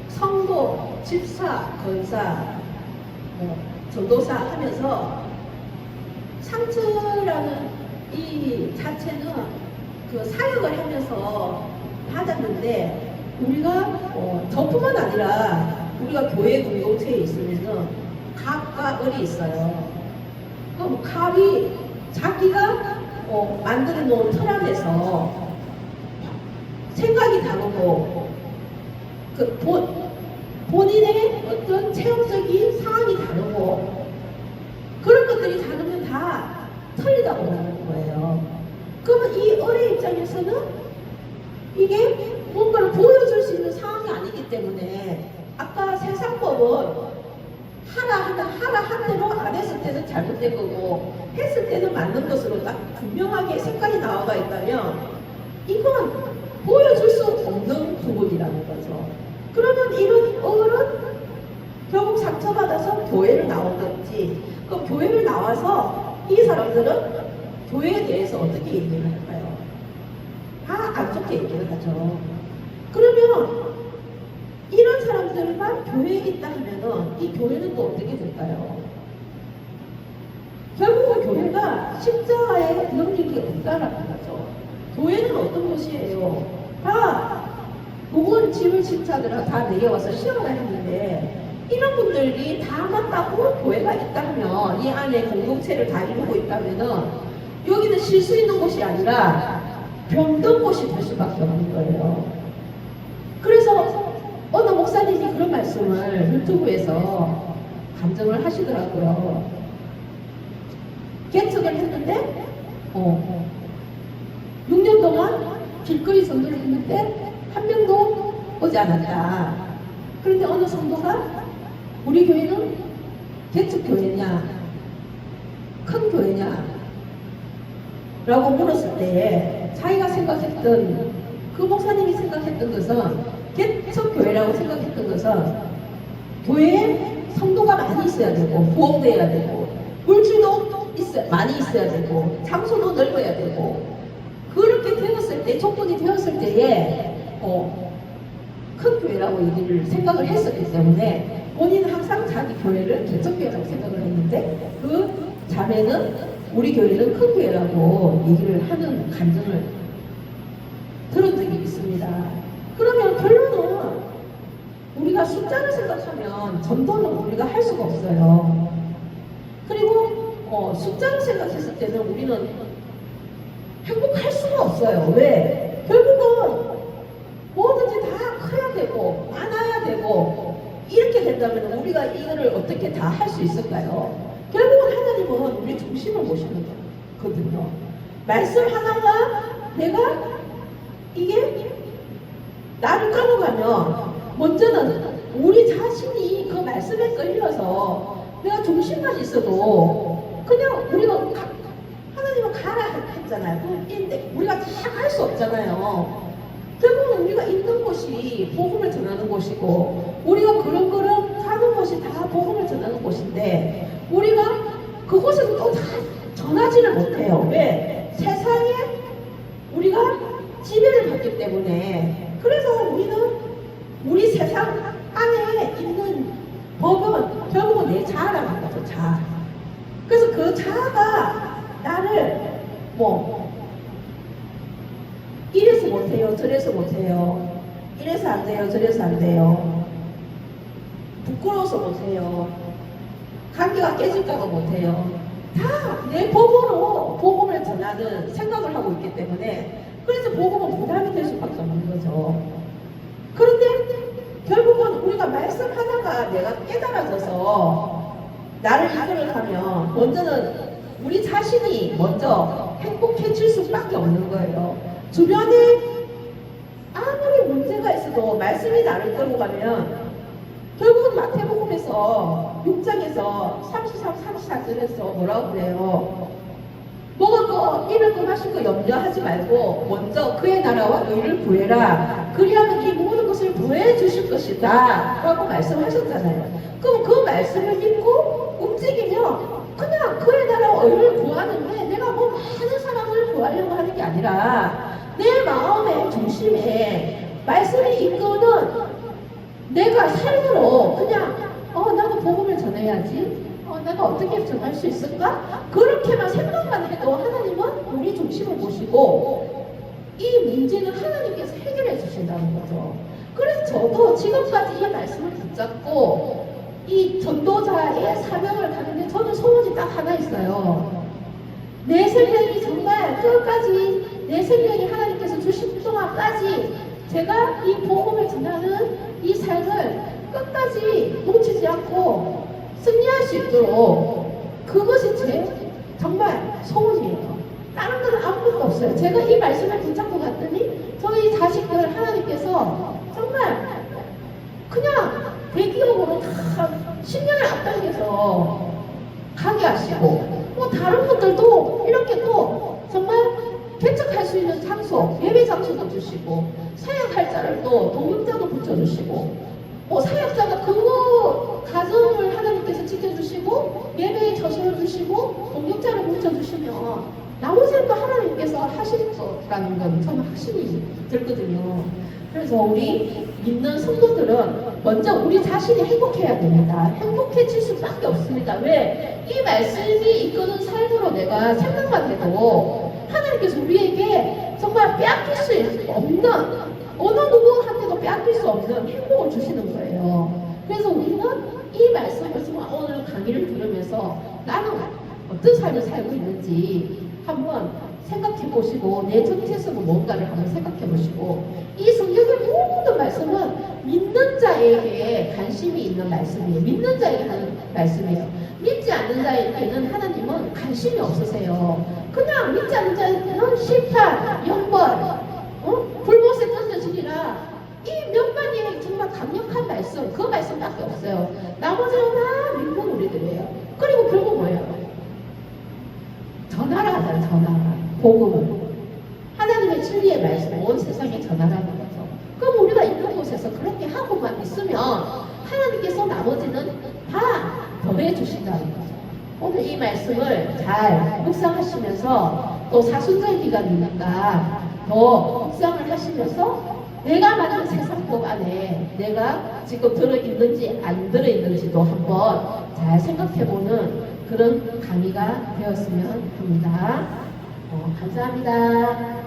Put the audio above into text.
성도, 집사, 권사, 전도사 하면서 상처라는 이 자체는 그 사역을 하면서 받았는데 우리가 저뿐만 아니라 우리가 교회 공동체에 있으면은 갑과 을이 있어요. 그럼 갑이 자기가 만들어 놓은 틀 안에서 생각이 다르고 본인의 어떤 체험적인 상황이 다르고 그런 것들이 다르면 다 틀리다고 하는 거예요. 그러면 이 을의 입장에서는 이게 뭔가를 보여줄 수 있는 상황이 아니기 때문에 아까 세상법은 하라 한 대로 안 했을 때는 잘못된 거고 했을 때는 맞는 것으로 딱 분명하게 색깔이 나와가 있다면 이건 보여줄 수 없는 부분이라는 거죠. 그러면 이런 을은 결국 상처받아서 교회를 나오든지 그 교회를 나와서 이 사람들은 교회에 대해서 어떻게 얘기를 할까요? 다 안 좋게 얘기를 하죠. 그러면 이런 사람들만 교회에 있다 하면은 이 교회는 또 어떻게 될까요? 결국은 교회가 십자가의 능력이 없다라는 거죠. 교회는 어떤 곳이에요? 다 묵은 짐을 진 자들아 다 내게 와서 쉬어라 했는데 이런 분들이 다 맞다고 교회가 있다면 이 안에 공동체를 다 이루고 있다면은 여기는 쉴 수 있는 곳이 아니라 병든 곳이 될 수밖에 없는 거예요. 그래서 어느 목사님이 그런 말씀을 유튜브에서 감정을 하시더라고요. 개척을 했는데 6년 동안 길거리 선교를 했는데 한 명도 오지 않았다. 그런데 어느 성도가 우리 교회는 개척교회냐 큰 교회냐 라고 물었을 때 자기가 생각했던 그 목사님이 생각했던 것은 개척교회라고 생각했던 것은 교회에 성도가 많이 있어야 되고 부흥돼야 되고 물질도 많이 있어야 되고 장소도 넓어야 되고 그렇게 되었을 때 조건이 되었을 때에 큰 교회라고 얘기를 생각을 했었기 때문에 본인은 항상 자기 교회를 개척교회라고 생각을 했는데 그 자매는 우리 교회는 큰 교회라고 얘기를 하는 감정을 들은 적이 있습니다. 그러면 결론은 우리가 숫자를 생각하면 전도는 우리가 할 수가 없어요. 그리고 숫자를 생각했을 때는 우리는 행복할 수가 없어요. 왜? 결국은 뭐든지 다 커야 되고 많아야 되고 이렇게 된다면 우리가 이거를 어떻게 다 할 수 있을까요? 결국은 하나님은 우리 중심을 보시는 거거든요. 말씀 하나가 내가 이게 나를 끌어가면 먼저는 우리 자신이 그 말씀에 끌려서 내가 중심만 있어도 그냥 우리가 하나님은 가라 했잖아요. 근데 우리가 다 갈 수 없잖아요. 결국은 우리가 있는 곳이 복음을 전하는 곳이고 우리가 그런 가는 곳이 다 복음을 전하는 곳인데 우리가 그곳에서 또 다 전하지를 못해요. 왜? 세상에 우리가 지배를 받기 때문에. 그래서 우리는 우리 세상 안에 있는 법은 결국은 내 자아라는 거죠. 자아. 그래서 그 자아가 나를 이래서 못해요, 저래서 못해요, 이래서 안 돼요, 저래서 안 돼요, 부끄러워서 못해요, 관계가 깨질까봐 못해요. 다 내 법으로 복음을 전하는 생각을 하고 있기 때문에 그래서 복음은 부담이 될 수밖에 없는 거죠. 그런데 결국은 우리가 말씀 하나가 내가 깨달아져서 나를 이끌어 가면 먼저는 우리 자신이 먼저 행복해질 수밖에 없는 거예요. 주변에 아무리 문제가 있어도 말씀이 나를 끌고 가면 결국은 마태복음에서 6장에서 33, 34절에서 뭐라고 그래요? 먹을 거, 입을 거, 마실 거 염려하지 말고 먼저 그의 나라와 의를 구해라. 그리하면 이 모든 것을 부해 주실 것이다 라고 말씀하셨잖아요. 그럼 그 말씀을 믿고 움직이면 그냥 그의 나라와 의를 구하는데 내가 뭐 많은 사람을 구하려고 하는 게 아니라 내 마음의 중심에 말씀이 이끄는 내가 삶으로 그냥 나도 복음을 전해야지. 내가 어떻게 전할 수 있을까? 그렇게만 생각만 해도 하나님은 우리 중심을 보시고 이 문제는 하나님께서 해결해 주신다는 거죠. 그래서 저도 지금까지 이 말씀을 붙잡고 이 전도자의 사명을 가는데 저는 소원이 딱 하나 있어요. 내 생명이 정말 끝까지 내 생명이 하나님께서 주신 동안까지 제가 이 복음을 전하는 이 삶을 끝까지 놓치지 않고 승리할 수 있도록 그것이 제 정말 소원이에요. 다른 건 아무것도 없어요. 제가 이 말씀을 붙잡고 갔더니 저희 자식들 하나님께서 정말 그냥 대기업으로 다 10년을 앞당겨서 가게 하시고 다른 분들도 이렇게 또 정말 개척할 수 있는 장소, 예배 장소도 주시고 사역할 자를 또 동역자도 붙여주시고 사역자가 그 가정을 하나님께서 지켜주시고 예배에 저서를 주시고 동역자를 붙여주시면 나머지는 또 하나님께서 하실 거라는 건 저는 확신이 들거든요. 그래서 우리 믿는 성도들은 먼저 우리 자신이 행복해야 됩니다. 행복해질 수밖에 없습니다. 왜? 이 말씀이 이끄는 삶으로 내가 생각만 해도 하나님께서 우리에게 정말 빼앗길 수 없는 어느 누구한테도 빼앗길 수 없는 행복을 주시는 거예요. 그래서 우리는 이 말씀을 정말 오늘 강의를 들으면서 나는 어떤 삶을 살고 있는지 한번 생각해 보시고 내 정체성은 뭔가를 한번 생각해 보시고 이 성경의 모든 말씀은 믿는 자에게 관심이 있는 말씀이에요. 믿는 자에게 하는 말씀이에요. 믿지 않는 자에게는 하나님은 관심이 없으세요. 그냥 믿지 않는 자에게는 심판, 영벌, 불못에 던져지리라. 이 몇만의 정말 강력한 말씀, 그 말씀밖에 없어요. 나머지는 다 믿는 우리들이에요. 그리고 결국 뭐예요? 전하라 하잖아요. 전하라. 복음을. 하나님의 진리의 말씀을 온 세상에 전하라는 거죠. 그럼 우리가 있는 곳에서 그렇게 하고만 있으면 하나님께서 나머지는 다 더해 주신다는 거죠. 오늘 이 말씀을 잘 묵상하시면서 또 사순절 기간이니까 더 묵상을 하시면서 내가 만든 세상법 안에 내가 지금 들어있는지 안 들어있는지도 한번 잘 생각해보는 그런 강의가 되었으면 합니다. 감사합니다.